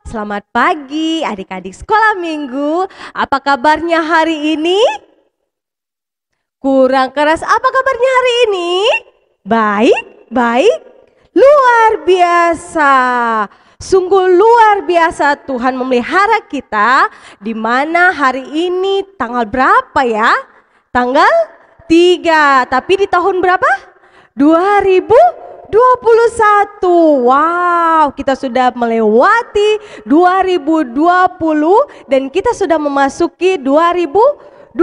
Selamat pagi adik-adik sekolah minggu. Apa kabarnya hari ini? Kurang keras, apa kabarnya hari ini? Baik, luar biasa. Sungguh luar biasa Tuhan memelihara kita. Di mana hari ini tanggal berapa ya? Tanggal 3, tapi di tahun berapa? 2021. Wow, kita sudah melewati 2020 dan kita sudah memasuki 2021.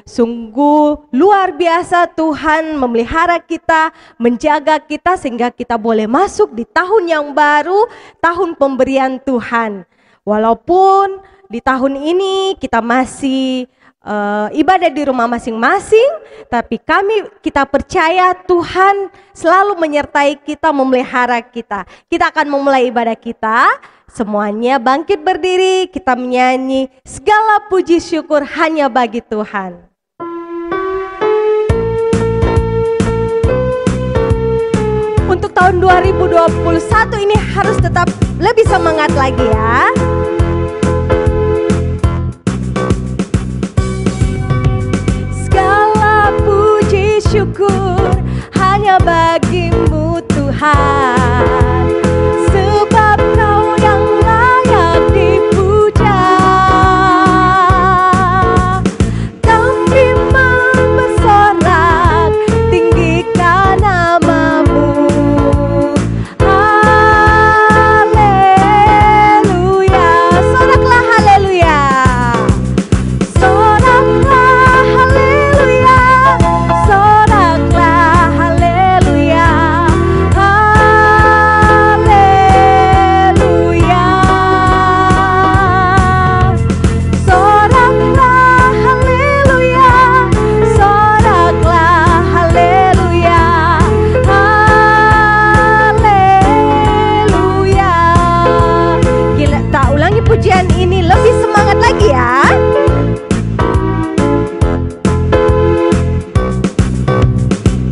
Sungguh luar biasa Tuhan memelihara kita, menjaga kita sehingga kita boleh masuk di tahun yang baru, tahun pemberian Tuhan. Walaupun di tahun ini kita masih ibadah di rumah masing-masing, tapi kita percaya Tuhan selalu menyertai kita, memelihara kita. Kita akan memulai ibadah kita. Semuanya bangkit berdiri, kita menyanyi segala puji syukur hanya bagi Tuhan. Untuk tahun 2021 ini harus tetap lebih semangat lagi ya. Syukur hanya bagimu Tuhan, sebab Kau yang layak dipuja. Kami mau bersorak tinggikan nama-Mu. Haleluya, soraklah haleluya. Pujian ini lebih semangat lagi ya.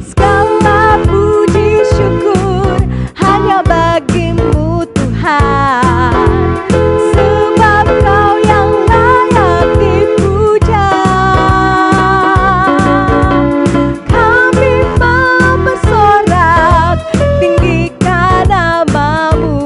Segala puji syukur hanya bagimu Tuhan, sebab Kau yang layak dipuja. Kami mau bersorak tinggikan nama-Mu.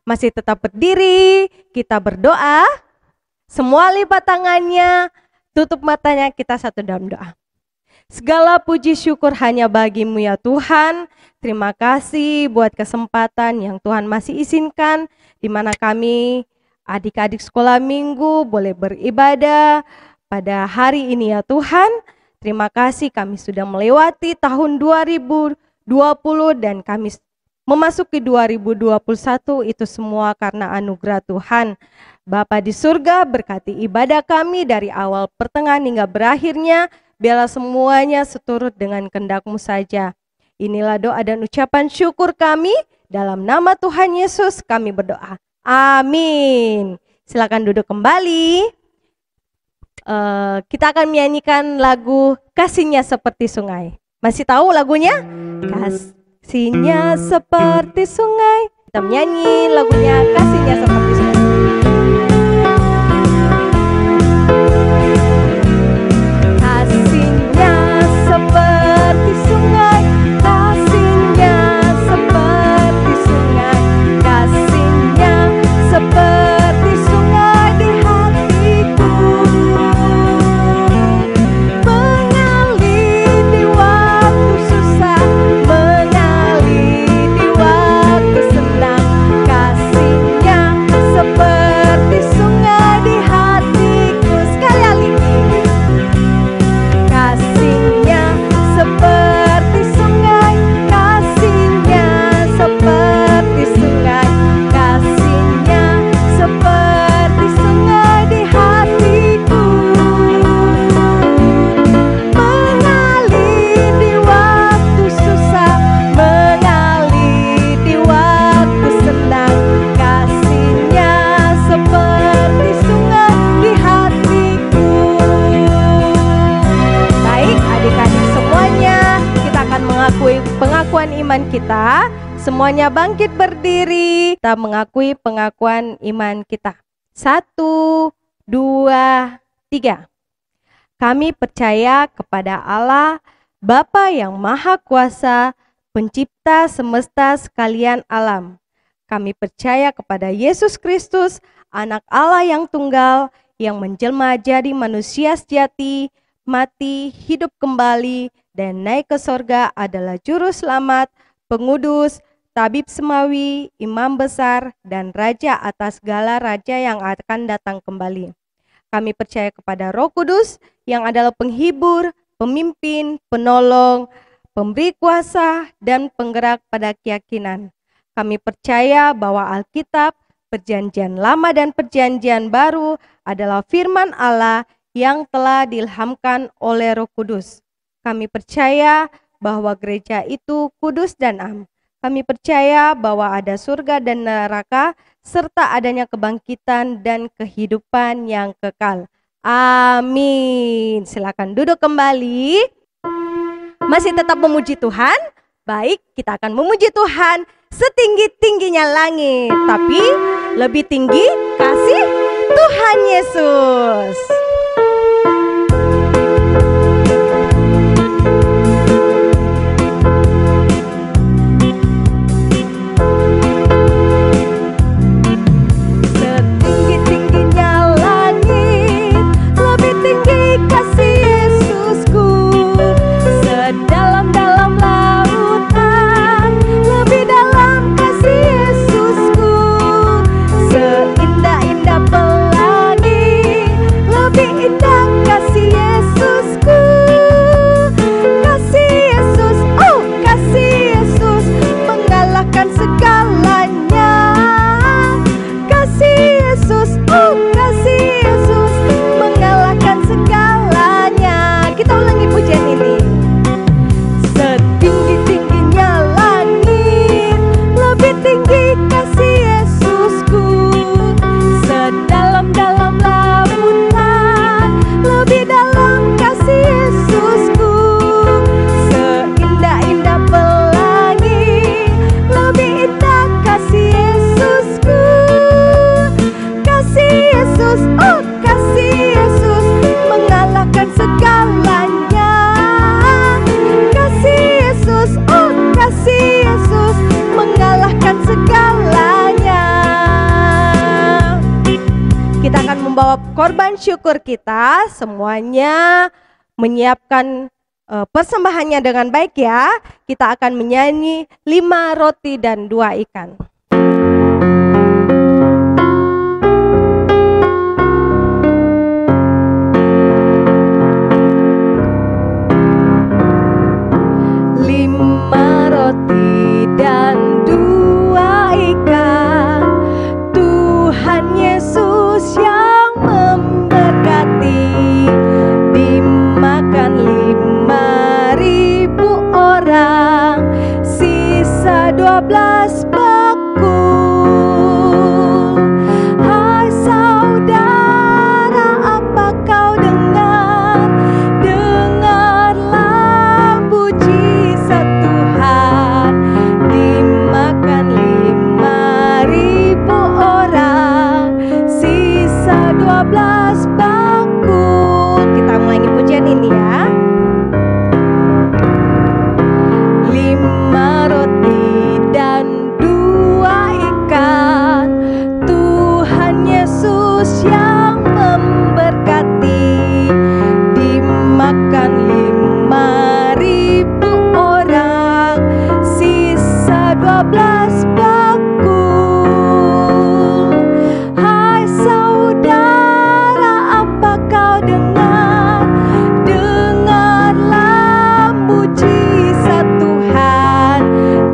Masih tetap berdiri, kita berdoa. Semua lipat tangannya, tutup matanya, kita satu dalam doa. Segala puji syukur hanya bagi-Mu ya Tuhan. Terima kasih buat kesempatan yang Tuhan masih izinkan, di mana kami adik-adik sekolah minggu boleh beribadah pada hari ini ya Tuhan. Terima kasih kami sudah melewati tahun 2020 dan kami memasuki 2021, itu semua karena anugerah Tuhan. Bapa di surga, berkati ibadah kami dari awal pertengahan hingga berakhirnya. Biarlah semuanya seturut dengan kehendak-Mu saja. Inilah doa dan ucapan syukur kami. Dalam nama Tuhan Yesus kami berdoa. Amin. Silakan duduk kembali. Kita akan menyanyikan lagu Kasihnya Seperti Sungai. Masih tahu lagunya? Kasihnya seperti sungai. Kita menyanyi lagunya Kasihnya Seperti Sungai. Kasihnya seperti sungai, kasihnya seperti sungai, kasihnya seperti sungai di hatiku, mengalir di waktu susah, mengalir di waktu senang. Kasihnya seperti pengakuan iman kita. Semuanya bangkit berdiri. Kita mengakui pengakuan iman kita. 1, 2, 3. Kami percaya kepada Allah, Bapa yang Maha Kuasa, Pencipta semesta sekalian alam. Kami percaya kepada Yesus Kristus, Anak Allah yang tunggal, yang menjelma jadi manusia sejati, mati, hidup kembali, dan naik ke sorga adalah Juru Selamat, Pengudus, Tabib Semawi, Imam Besar, dan Raja atas segala raja yang akan datang kembali. Kami percaya kepada Roh Kudus yang adalah penghibur, pemimpin, penolong, pemberi kuasa, dan penggerak pada keyakinan. Kami percaya bahwa Alkitab, Perjanjian Lama dan Perjanjian Baru adalah firman Allah yang telah diilhamkan oleh Roh Kudus. Kami percaya bahwa gereja itu kudus dan am. Kami percaya bahwa ada surga dan neraka, serta adanya kebangkitan dan kehidupan yang kekal. Amin. Silakan duduk kembali. Masih tetap memuji Tuhan? Baik, kita akan memuji Tuhan setinggi-tingginya langit, tapi lebih tinggi kasih Tuhan Yesus. Korban syukur kita semuanya menyiapkan persembahannya dengan baik ya. Kita akan menyanyi 5 roti dan 2 ikan. Sisa 12 bakul. Hai saudara, apa kau dengar? Dengarlah mujizat Tuhan. Dimakan 5.000 orang. Sisa 12 bakul. Kita ulangi pujian ini ya. 5 roti dan 2 ikan, Tuhan Yesus yang memberkati. Dimakan 5.000 orang, sisa 12 bakul. Hai saudara, apa kau dengar? Dengarlah mujizat Tuhan.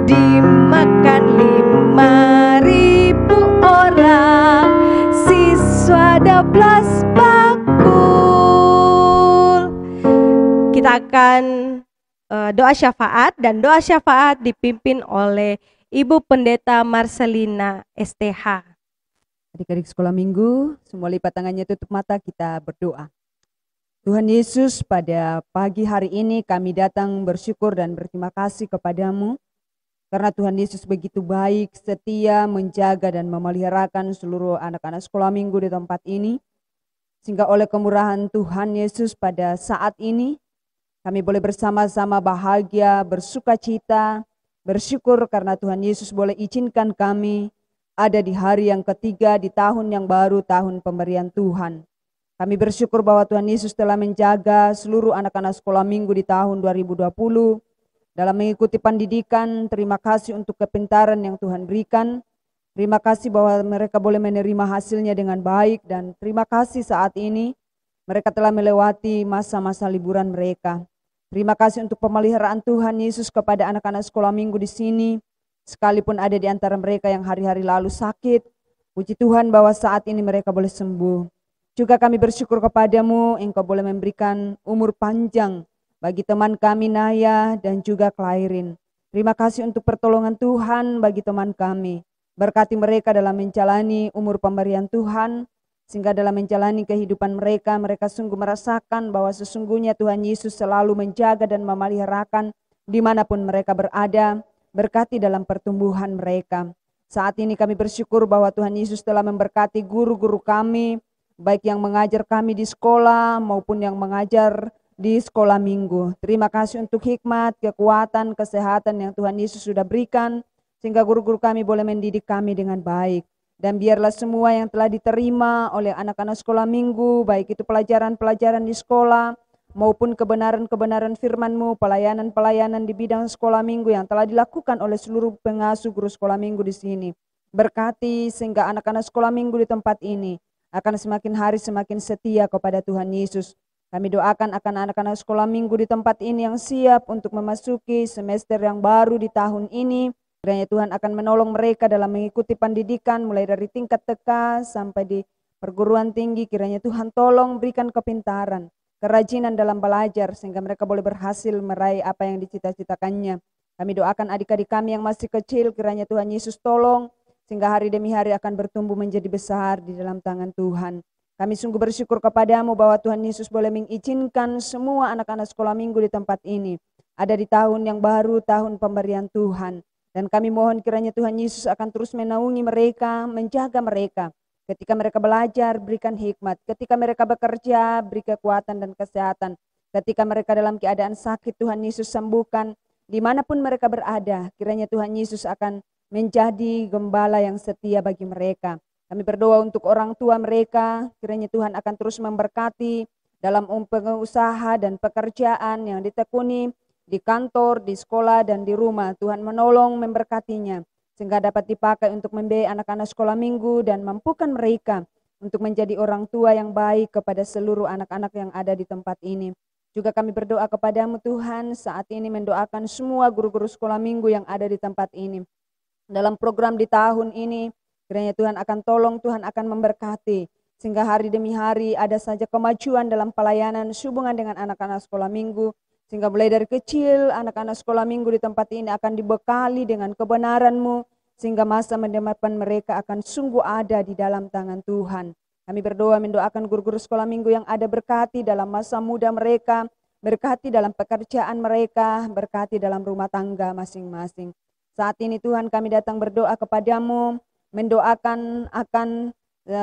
Dimakan 5.000 orang, siswa 12 bakul. Kita akan doa syafaat, dan doa syafaat dipimpin oleh Ibu Pendeta Marcelina STH. Adik-adik sekolah minggu, semua lipat tangannya, tutup mata, kita berdoa. Tuhan Yesus, pada pagi hari ini kami datang bersyukur dan berterima kasih kepadamu karena Tuhan Yesus begitu baik, setia, menjaga dan memeliharakan seluruh anak-anak sekolah minggu di tempat ini. Sehingga oleh kemurahan Tuhan Yesus pada saat ini kami boleh bersama-sama bahagia, bersuka cita, bersyukur karena Tuhan Yesus boleh izinkan kami ada di hari yang ketiga di tahun yang baru, tahun pemberian Tuhan. Kami bersyukur bahwa Tuhan Yesus telah menjaga seluruh anak-anak sekolah minggu di tahun 2020 dalam mengikuti pendidikan. Terima kasih untuk kepintaran yang Tuhan berikan. Terima kasih bahwa mereka boleh menerima hasilnya dengan baik, dan terima kasih saat ini mereka telah melewati masa-masa liburan mereka. Terima kasih untuk pemeliharaan Tuhan Yesus kepada anak-anak sekolah minggu di sini. Sekalipun ada di antara mereka yang hari-hari lalu sakit, puji Tuhan bahwa saat ini mereka boleh sembuh. Juga kami bersyukur kepadamu, Engkau boleh memberikan umur panjang bagi teman kami Naya dan juga Klairin. Terima kasih untuk pertolongan Tuhan bagi teman kami. Berkati mereka dalam menjalani umur pemberian Tuhan, sehingga dalam menjalani kehidupan mereka, mereka sungguh merasakan bahwa sesungguhnya Tuhan Yesus selalu menjaga dan memeliharakan dimanapun mereka berada. Berkati dalam pertumbuhan mereka. Saat ini kami bersyukur bahwa Tuhan Yesus telah memberkati guru-guru kami, baik yang mengajar kami di sekolah maupun yang mengajar di sekolah minggu. Terima kasih untuk hikmat, kekuatan, kesehatan yang Tuhan Yesus sudah berikan, sehingga guru-guru kami boleh mendidik kami dengan baik. Dan biarlah semua yang telah diterima oleh anak-anak sekolah minggu, baik itu pelajaran-pelajaran di sekolah, maupun kebenaran-kebenaran firman-Mu, pelayanan-pelayanan di bidang sekolah minggu yang telah dilakukan oleh seluruh pengasuh guru sekolah minggu di sini. Berkati sehingga anak-anak sekolah minggu di tempat ini akan semakin hari semakin setia kepada Tuhan Yesus. Kami doakan akan anak-anak sekolah minggu di tempat ini yang siap untuk memasuki semester yang baru di tahun ini. Kiranya Tuhan akan menolong mereka dalam mengikuti pendidikan mulai dari tingkat TK sampai di perguruan tinggi. Kiranya Tuhan tolong berikan kepintaran, kerajinan dalam belajar sehingga mereka boleh berhasil meraih apa yang dicita-citakannya. Kami doakan adik-adik kami yang masih kecil, kiranya Tuhan Yesus tolong sehingga hari demi hari akan bertumbuh menjadi besar di dalam tangan Tuhan. Kami sungguh bersyukur kepadamu bahwa Tuhan Yesus boleh mengizinkan semua anak-anak sekolah minggu di tempat ini ada di tahun yang baru, tahun pemberian Tuhan. Dan kami mohon kiranya Tuhan Yesus akan terus menaungi mereka, menjaga mereka. Ketika mereka belajar, berikan hikmat. Ketika mereka bekerja, beri kekuatan dan kesehatan. Ketika mereka dalam keadaan sakit, Tuhan Yesus sembuhkan. Dimanapun mereka berada, kiranya Tuhan Yesus akan menjadi gembala yang setia bagi mereka. Kami berdoa untuk orang tua mereka, kiranya Tuhan akan terus memberkati dalam pengusaha dan pekerjaan yang ditekuni di kantor, di sekolah, dan di rumah. Tuhan menolong memberkatinya, sehingga dapat dipakai untuk membiayai anak-anak sekolah minggu dan mampukan mereka untuk menjadi orang tua yang baik kepada seluruh anak-anak yang ada di tempat ini. Juga kami berdoa kepadamu Tuhan, saat ini mendoakan semua guru-guru sekolah minggu yang ada di tempat ini. Dalam program di tahun ini, kiranya Tuhan akan tolong, Tuhan akan memberkati, sehingga hari demi hari ada saja kemajuan dalam pelayanan sehubungan dengan anak-anak sekolah minggu, sehingga mulai dari kecil anak-anak sekolah minggu di tempat ini akan dibekali dengan kebenaran-Mu, sehingga masa mendepan mereka akan sungguh ada di dalam tangan Tuhan. Kami berdoa mendoakan guru-guru sekolah minggu yang ada, berkati dalam masa muda mereka, berkati dalam pekerjaan mereka, berkati dalam rumah tangga masing-masing. Saat ini Tuhan kami datang berdoa kepadamu, mendoakan akan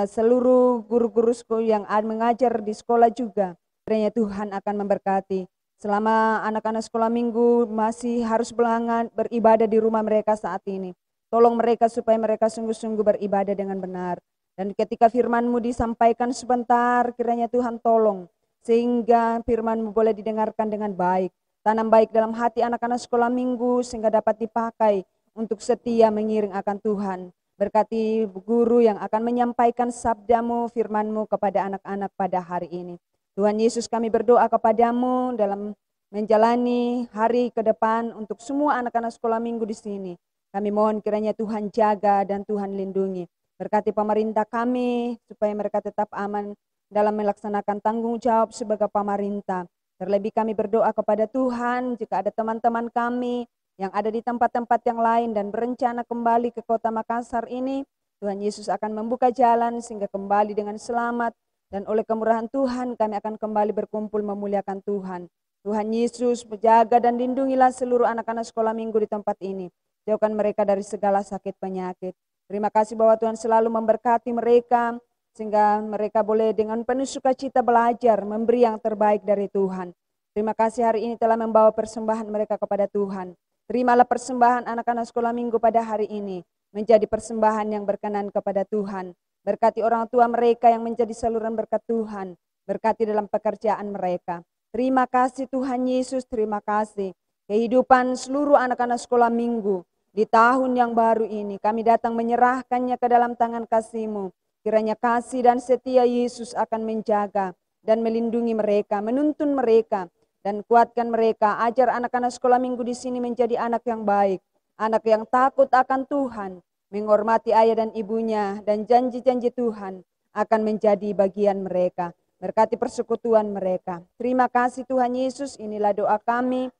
seluruh guru-guru yang mengajar di sekolah juga. Kiranya Tuhan akan memberkati. Selama anak-anak sekolah minggu masih harus beribadah di rumah mereka saat ini, tolong mereka supaya mereka sungguh-sungguh beribadah dengan benar. Dan ketika firman-Mu disampaikan sebentar, kiranya Tuhan tolong, sehingga firman-Mu boleh didengarkan dengan baik. Tanam baik dalam hati anak-anak sekolah minggu sehingga dapat dipakai untuk setia mengiring akan Tuhan. Berkati guru yang akan menyampaikan sabda-Mu, firman-Mu kepada anak-anak pada hari ini. Tuhan Yesus, kami berdoa kepadamu dalam menjalani hari ke depan untuk semua anak-anak sekolah minggu di sini. Kami mohon kiranya Tuhan jaga dan Tuhan lindungi. Berkati pemerintah kami supaya mereka tetap aman dalam melaksanakan tanggung jawab sebagai pemerintah. Terlebih kami berdoa kepada Tuhan jika ada teman-teman kami yang ada di tempat-tempat yang lain dan berencana kembali ke kota Makassar ini, Tuhan Yesus akan membuka jalan sehingga kembali dengan selamat Dan oleh kemurahan Tuhan kami akan kembali berkumpul memuliakan Tuhan. Tuhan Yesus menjaga dan lindungilah seluruh anak-anak sekolah minggu di tempat ini. Jauhkan mereka dari segala sakit penyakit. Terima kasih bahwa Tuhan selalu memberkati mereka, sehingga mereka boleh dengan penuh sukacita belajar, memberi yang terbaik dari Tuhan. Terima kasih hari ini telah membawa persembahan mereka kepada Tuhan. Terimalah persembahan anak-anak sekolah minggu pada hari ini, menjadi persembahan yang berkenan kepada Tuhan. Berkati orang tua mereka yang menjadi saluran berkat Tuhan. Berkati dalam pekerjaan mereka. Terima kasih Tuhan Yesus, terima kasih. Kehidupan seluruh anak-anak sekolah minggu di tahun yang baru ini, kami datang menyerahkannya ke dalam tangan kasih-Mu. Kiranya kasih dan setia Yesus akan menjaga dan melindungi mereka, menuntun mereka, dan kuatkan mereka. Ajar anak-anak sekolah minggu di sini menjadi anak yang baik, anak yang takut akan Tuhan, menghormati ayah dan ibunya, dan janji-janji Tuhan akan menjadi bagian mereka. Berkati persekutuan mereka. Terima kasih Tuhan Yesus, inilah doa kami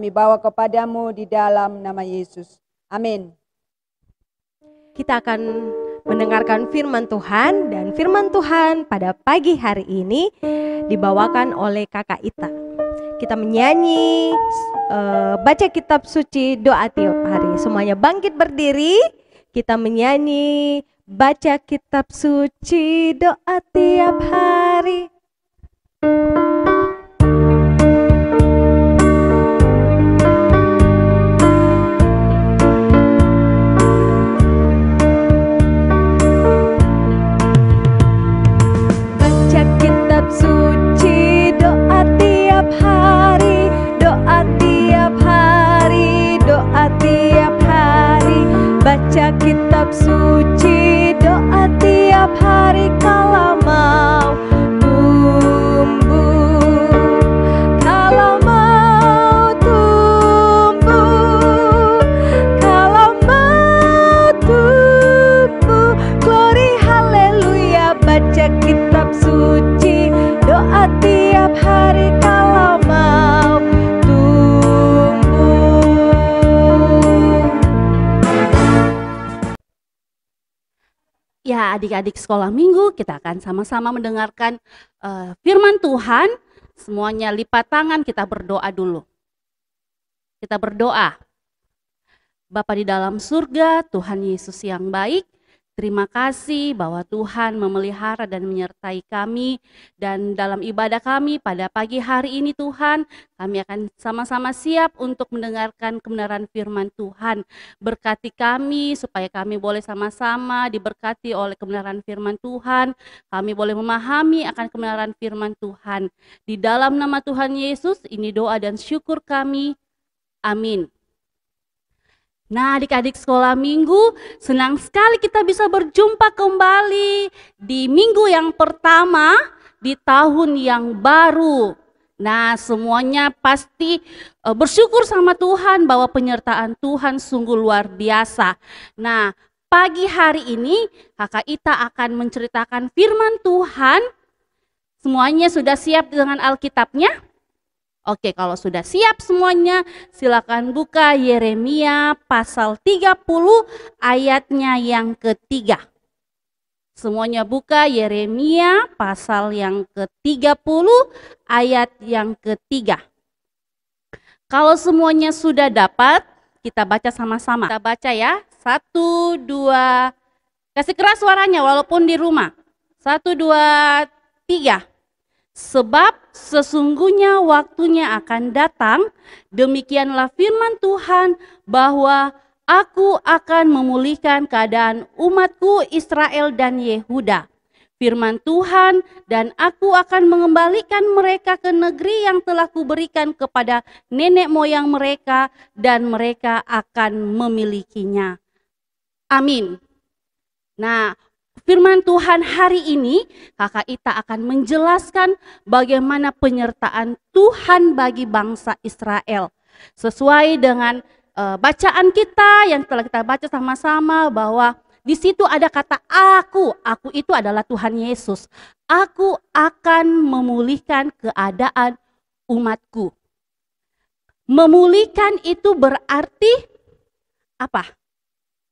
bawa kepadamu di dalam nama Yesus. Amin. Kita akan mendengarkan firman Tuhan, dan firman Tuhan pada pagi hari ini dibawakan oleh Kakak Ita. Kita menyanyi, baca kitab suci, doa tiap hari. Semuanya bangkit berdiri, kita menyanyi, baca kitab suci, doa tiap hari. Baca kitab suci, doa tiap hari, doa tiap hari, doa tiap hari. Baca kitab suci, doa tiap hari, kalau mau tumbuh, kalau mau tumbuh, kalau mau tumbuh. Glory haleluya. Baca kitab suci, doa tiap hari, kalau mau Ya, adik-adik sekolah minggu, kita akan sama-sama mendengarkan firman Tuhan. Semuanya lipat tangan, kita berdoa dulu. Kita berdoa. Bapa di dalam surga, Tuhan Yesus yang baik, terima kasih bahwa Tuhan memelihara dan menyertai kami. Dan dalam ibadah kami pada pagi hari ini Tuhan, kami akan sama-sama siap untuk mendengarkan kebenaran firman Tuhan. Berkati kami supaya kami boleh sama-sama diberkati oleh kebenaran firman Tuhan. Kami boleh memahami akan kebenaran firman Tuhan. Di dalam nama Tuhan Yesus, ini doa dan syukur kami. Amin. Nah, adik-adik sekolah minggu, senang sekali kita bisa berjumpa kembali di minggu yang pertama di tahun yang baru. Nah, semuanya pasti bersyukur sama Tuhan bahwa penyertaan Tuhan sungguh luar biasa. Nah, pagi hari ini Kakak Ita akan menceritakan firman Tuhan. Semuanya sudah siap dengan Alkitabnya? Oke, kalau sudah siap semuanya, silakan buka Yeremia pasal 30 ayatnya yang ketiga. Semuanya buka Yeremia pasal yang ke-30 ayat yang ketiga. Kalau semuanya sudah dapat, kita baca sama-sama. Kita baca ya, 1, 2, kasih keras suaranya walaupun di rumah. 1, 2, 3. Sebab sesungguhnya waktunya akan datang, demikianlah firman Tuhan, bahwa aku akan memulihkan keadaan umatku Israel dan Yehuda. Firman Tuhan, dan aku akan mengembalikan mereka ke negeri yang telah kuberikan kepada nenek moyang mereka, dan mereka akan memilikinya. Amin. Nah, firman Tuhan hari ini, Kakak Ita akan menjelaskan bagaimana penyertaan Tuhan bagi bangsa Israel. Sesuai dengan bacaan kita yang telah kita baca sama-sama, bahwa di situ ada kata aku itu adalah Tuhan Yesus. Aku akan memulihkan keadaan umatku. Memulihkan itu berarti apa?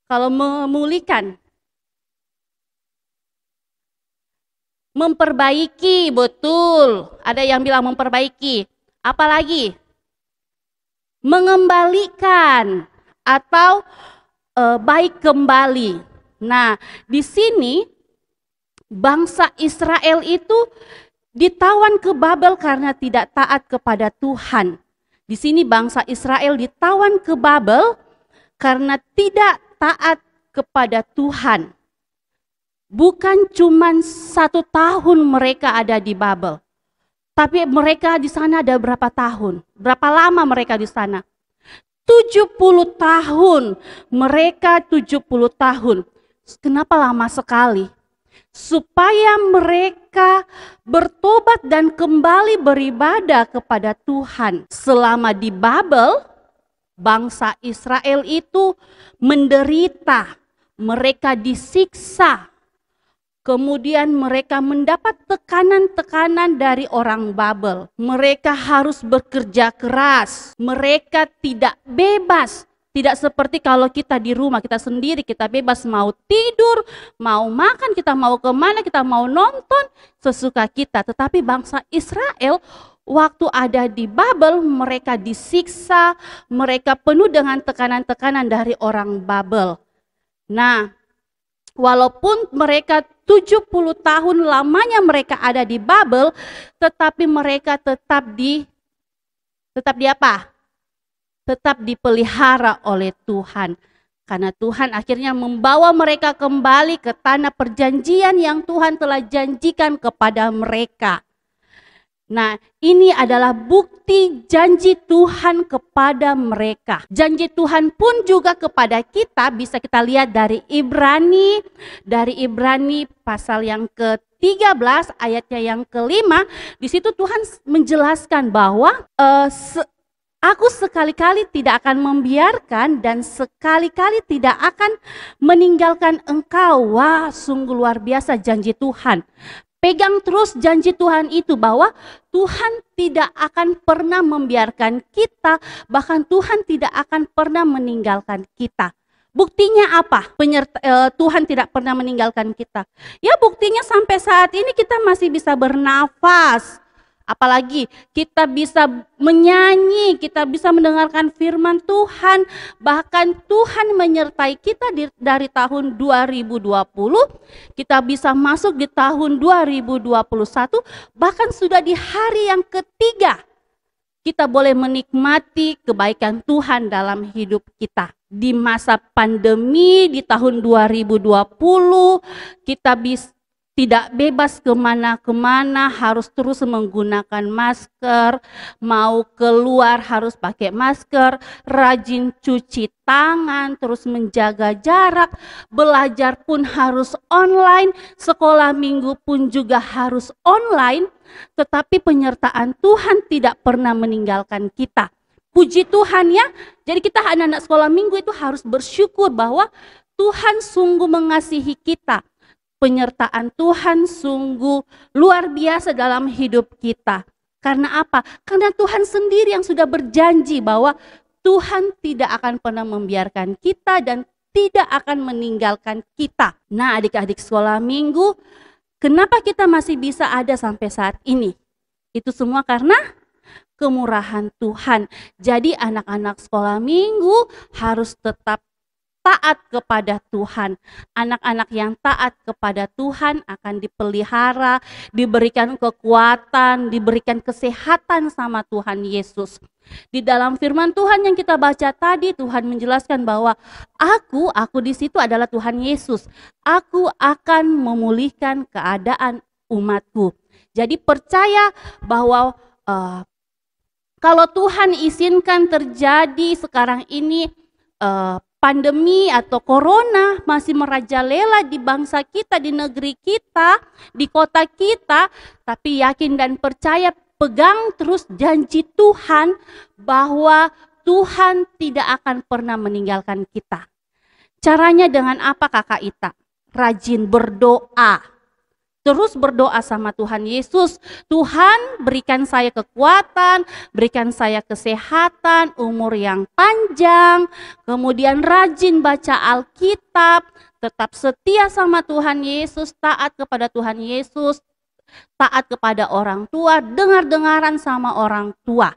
Kalau memulihkan, Memperbaiki, betul. Ada yang bilang memperbaiki. Apalagi? Mengembalikan atau baik kembali. Nah, di sini bangsa Israel itu ditawan ke Babel karena tidak taat kepada Tuhan. Di sini bangsa Israel ditawan ke Babel karena tidak taat kepada Tuhan. Bukan cuma 1 tahun mereka ada di Babel, tapi mereka di sana ada berapa tahun? Berapa lama mereka di sana? 70 tahun. Mereka 70 tahun. Kenapa lama sekali? Supaya mereka bertobat dan kembali beribadah kepada Tuhan. Selama di Babel, bangsa Israel itu menderita, mereka disiksa. Kemudian mereka mendapat tekanan-tekanan dari orang Babel. Mereka harus bekerja keras. Mereka tidak bebas. Tidak seperti kalau kita di rumah, kita sendiri, kita bebas mau tidur, mau makan, kita mau kemana, kita mau nonton, sesuka kita. Tetapi bangsa Israel waktu ada di Babel, mereka disiksa, mereka penuh dengan tekanan-tekanan dari orang Babel. Nah, walaupun mereka 70 tahun lamanya mereka ada di Babel, tetapi mereka tetap di apa? Tetap dipelihara oleh Tuhan. Karena Tuhan akhirnya membawa mereka kembali ke tanah perjanjian yang Tuhan telah janjikan kepada mereka. Nah, ini adalah bukti janji Tuhan kepada mereka. Janji Tuhan pun juga kepada kita bisa kita lihat dari Ibrani pasal yang ke-13 ayatnya yang ke-5. Di situ Tuhan menjelaskan bahwa aku sekali-kali tidak akan membiarkan dan sekali-kali tidak akan meninggalkan engkau. Wah, sungguh luar biasa janji Tuhan. Pegang terus janji Tuhan itu bahwa Tuhan tidak akan pernah membiarkan kita, bahkan Tuhan tidak akan pernah meninggalkan kita. Buktinya apa? Tuhan tidak pernah meninggalkan kita. Ya, buktinya sampai saat ini kita masih bisa bernafas. Apalagi kita bisa menyanyi, kita bisa mendengarkan firman Tuhan. Bahkan Tuhan menyertai kita dari tahun 2020, kita bisa masuk di tahun 2021, bahkan sudah di hari yang ketiga. Kita boleh menikmati kebaikan Tuhan dalam hidup kita. Di masa pandemi di tahun 2020, kita bisa tidak bebas kemana-kemana, harus terus menggunakan masker, mau keluar harus pakai masker, rajin cuci tangan, terus menjaga jarak, belajar pun harus online, sekolah minggu pun juga harus online, tetapi penyertaan Tuhan tidak pernah meninggalkan kita. Puji Tuhan ya, jadi kita anak-anak sekolah minggu itu harus bersyukur bahwa Tuhan sungguh mengasihi kita. Penyertaan Tuhan sungguh luar biasa dalam hidup kita. Karena apa? Karena Tuhan sendiri yang sudah berjanji bahwa Tuhan tidak akan pernah membiarkan kita dan tidak akan meninggalkan kita. Nah, adik-adik sekolah minggu, kenapa kita masih bisa ada sampai saat ini? Itu semua karena kemurahan Tuhan. Jadi anak-anak sekolah minggu harus tetap taat kepada Tuhan. Anak-anak yang taat kepada Tuhan akan dipelihara, diberikan kekuatan, diberikan kesehatan sama Tuhan Yesus. Di dalam firman Tuhan yang kita baca tadi, Tuhan menjelaskan bahwa aku di situ adalah Tuhan Yesus. Aku akan memulihkan keadaan umatku. Jadi percaya bahwa kalau Tuhan izinkan terjadi sekarang ini pandemi atau corona masih merajalela di bangsa kita, di negeri kita, di kota kita, tapi yakin dan percaya, pegang terus janji Tuhan bahwa Tuhan tidak akan pernah meninggalkan kita. Caranya dengan apa Kakak Ita? Rajin berdoa. Terus berdoa sama Tuhan Yesus, Tuhan berikan saya kekuatan, berikan saya kesehatan, umur yang panjang, kemudian rajin baca Alkitab, tetap setia sama Tuhan Yesus, taat kepada Tuhan Yesus, taat kepada orang tua, dengar-dengaran sama orang tua.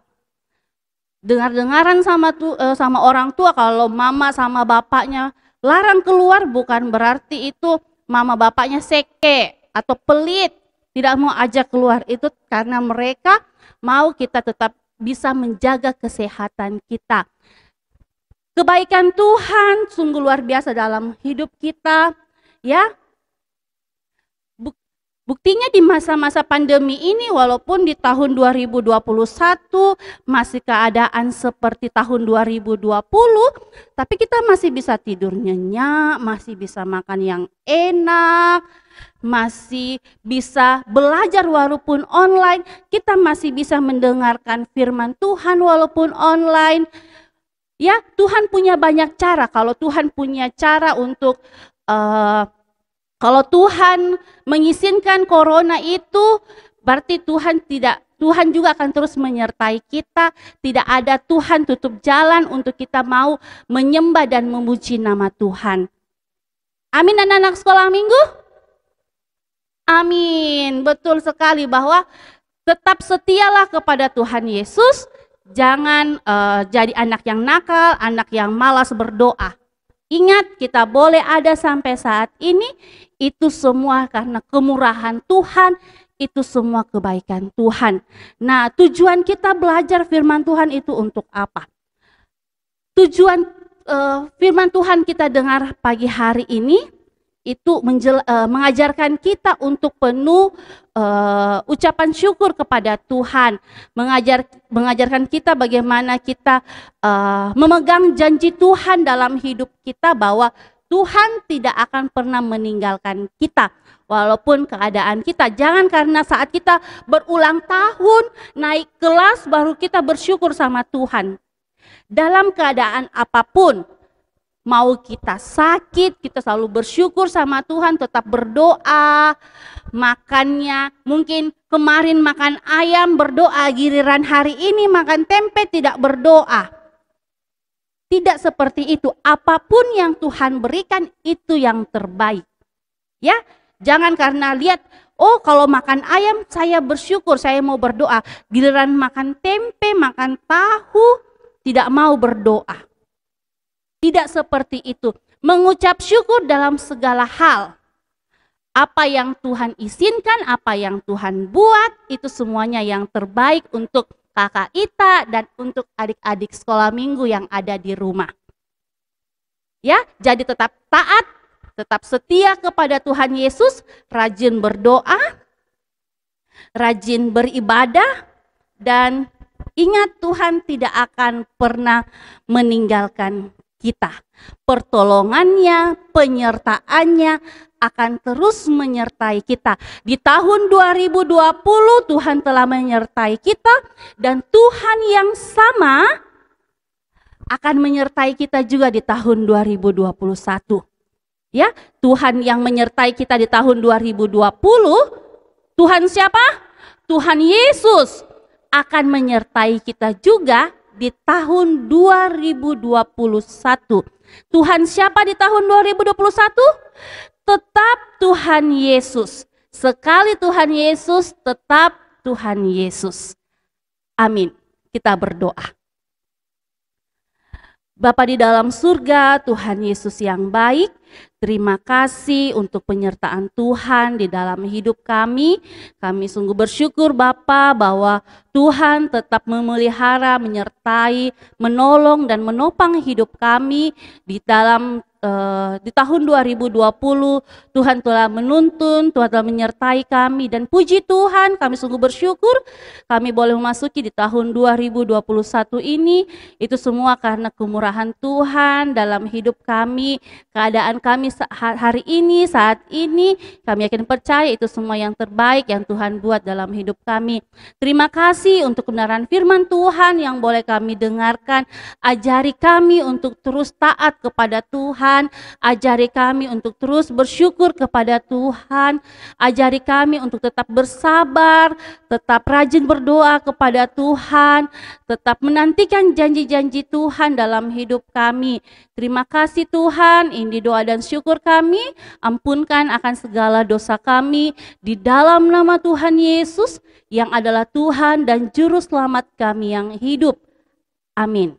Dengar-dengaran sama orang tua, kalau mama sama bapaknya larang keluar bukan berarti itu mama bapaknya seke atau pelit, tidak mau ajak keluar. Itu karena mereka mau kita tetap bisa menjaga kesehatan kita. Kebaikan Tuhan sungguh luar biasa dalam hidup kita, ya. Buktinya di masa-masa pandemi ini, walaupun di tahun 2021 masih keadaan seperti tahun 2020, tapi kita masih bisa tidur nyenyak, masih bisa makan yang enak, masih bisa belajar walaupun online, kita masih bisa mendengarkan firman Tuhan walaupun online. Ya, Tuhan punya banyak cara. Kalau Tuhan punya cara untuk kalau Tuhan mengizinkan corona itu, berarti Tuhan juga akan terus menyertai kita. Tidak ada Tuhan tutup jalan untuk kita mau menyembah dan memuji nama Tuhan. Amin, anak-anak sekolah minggu? Amin, betul sekali bahwa tetap setialah kepada Tuhan Yesus. Jangan jadi anak yang nakal, anak yang malas berdoa. Ingat, kita boleh ada sampai saat ini, itu semua karena kemurahan Tuhan, itu semua kebaikan Tuhan. Nah, tujuan kita belajar firman Tuhan itu untuk apa? Tujuan firman Tuhan kita dengar pagi hari ini, itu mengajarkan kita untuk penuh ucapan syukur kepada Tuhan, mengajarkan kita bagaimana kita memegang janji Tuhan dalam hidup kita, bahwa Tuhan tidak akan pernah meninggalkan kita walaupun keadaan kita. Jangan karena saat kita berulang tahun naik kelas baru kita bersyukur sama Tuhan. Dalam keadaan apapun, mau kita sakit, kita selalu bersyukur sama Tuhan, tetap berdoa. Makannya, mungkin kemarin makan ayam berdoa, giliran hari ini makan tempe tidak berdoa. Tidak seperti itu. Apapun yang Tuhan berikan itu yang terbaik. Ya, jangan karena lihat, oh kalau makan ayam saya bersyukur, saya mau berdoa. Giliran makan tempe, makan tahu, tidak mau berdoa. Tidak seperti itu. Mengucap syukur dalam segala hal. Apa yang Tuhan izinkan, apa yang Tuhan buat, itu semuanya yang terbaik untuk kakak Ita dan untuk adik-adik sekolah minggu yang ada di rumah. Ya, jadi tetap taat, tetap setia kepada Tuhan Yesus, rajin berdoa, rajin beribadah, dan ingat Tuhan tidak akan pernah meninggalkan kita. Pertolongannya, penyertaannya akan terus menyertai kita. Di tahun 2020 Tuhan telah menyertai kita, dan Tuhan yang sama akan menyertai kita juga di tahun 2021. Ya, Tuhan yang menyertai kita di tahun 2020, Tuhan siapa? Tuhan Yesus akan menyertai kita juga di tahun 2021. Tuhan siapa di tahun 2021? Tetap Tuhan Yesus. Sekali Tuhan Yesus, tetap Tuhan Yesus. Amin. Kita berdoa. Bapa di dalam surga, Tuhan Yesus yang baik, terima kasih untuk penyertaan Tuhan di dalam hidup kami. Kami sungguh bersyukur Bapa bahwa Tuhan tetap memelihara, menyertai, menolong dan menopang hidup kami di dalam di tahun 2020. Tuhan telah menuntun, Tuhan telah menyertai kami, dan puji Tuhan kami sungguh bersyukur kami boleh memasuki di tahun 2021 ini. Itu semua karena kemurahan Tuhan dalam hidup kami, keadaan kami hari ini, saat ini. Kami yakin percaya itu semua yang terbaik yang Tuhan buat dalam hidup kami. Terima kasih untuk kebenaran firman Tuhan yang boleh kami dengarkan. Ajari kami untuk terus taat kepada Tuhan, Tuhan. Ajari kami untuk terus bersyukur kepada Tuhan. Ajari kami untuk tetap bersabar, tetap rajin berdoa kepada Tuhan, tetap menantikan janji-janji Tuhan dalam hidup kami. Terima kasih Tuhan, ini doa dan syukur kami. Ampunkan akan segala dosa kami di dalam nama Tuhan Yesus yang adalah Tuhan dan Juru Selamat kami yang hidup. Amin.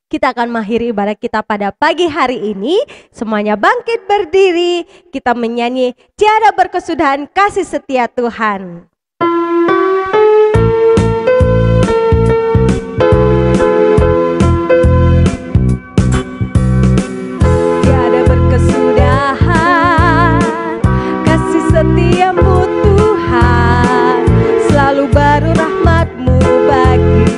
Kita akan mengakhiri ibadah kita pada pagi hari ini. Semuanya bangkit berdiri, kita menyanyi tiada berkesudahan kasih setia Tuhan. Tiada berkesudahan kasih setiamu Tuhan, selalu baru rahmat-Mu bagiku.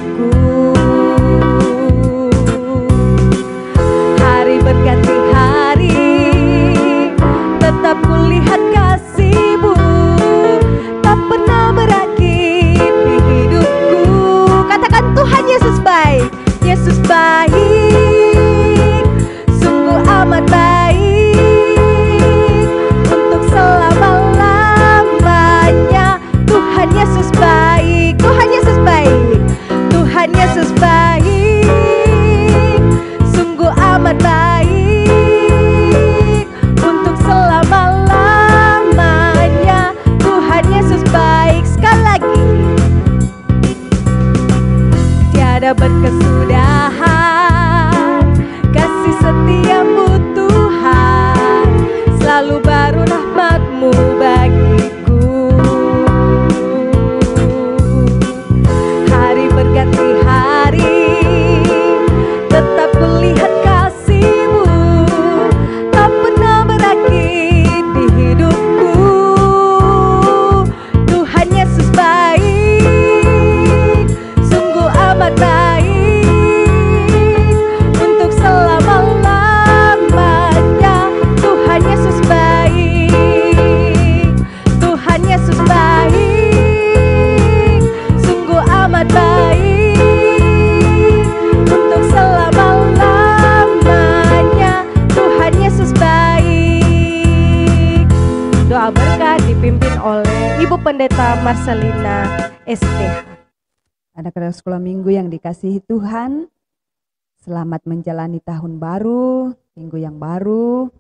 Hari berganti hari, tetap kulihat kasih-Mu, tak pernah berakhir di hidupku. Katakan Tuhan Yesus baik, Yesus baik, sungguh amat baik, untuk selama-lamanya. Tuhan Yesus baik, Tuhan Yesus baik, Tuhan Yesus baik, sungguh amat baik, untuk selama-lamanya. Tuhan Yesus baik. Sekali lagi, tiada berkesudahan kasih setiamu Tuhan, selalu baru rahmat-Mu bagiku. Hari berganti hari, tetap kulihat kasih-Mu, tak pernah berakhir di hidupku. Tuhan Yesus baik, sungguh amat baik, untuk selama-lamanya. Tuhan Yesus baik, Tuhan Yesus baik, sungguh amat baik, untuk selama-lamanya. Tuhan Yesus baik. Doa berkat dipimpin oleh Ibu Pendeta Marcelina STH. Anak-anak sekolah minggu yang dikasihi Tuhan, selamat menjalani tahun baru, minggu yang baru.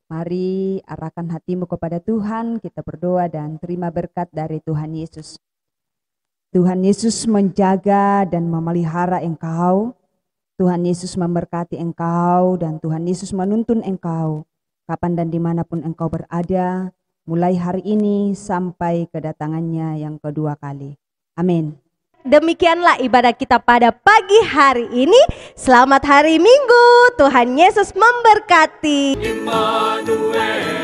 Mari arahkan hatimu kepada Tuhan, kita berdoa dan terima berkat dari Tuhan Yesus. Tuhan Yesus menjaga dan memelihara engkau. Tuhan Yesus memberkati engkau dan Tuhan Yesus menuntun engkau kapan dan dimanapun engkau berada, mulai hari ini sampai kedatangannya yang kedua kali. Amin. Demikianlah ibadah kita pada pagi hari ini. Selamat hari Minggu. Tuhan Yesus memberkati. Immanuel.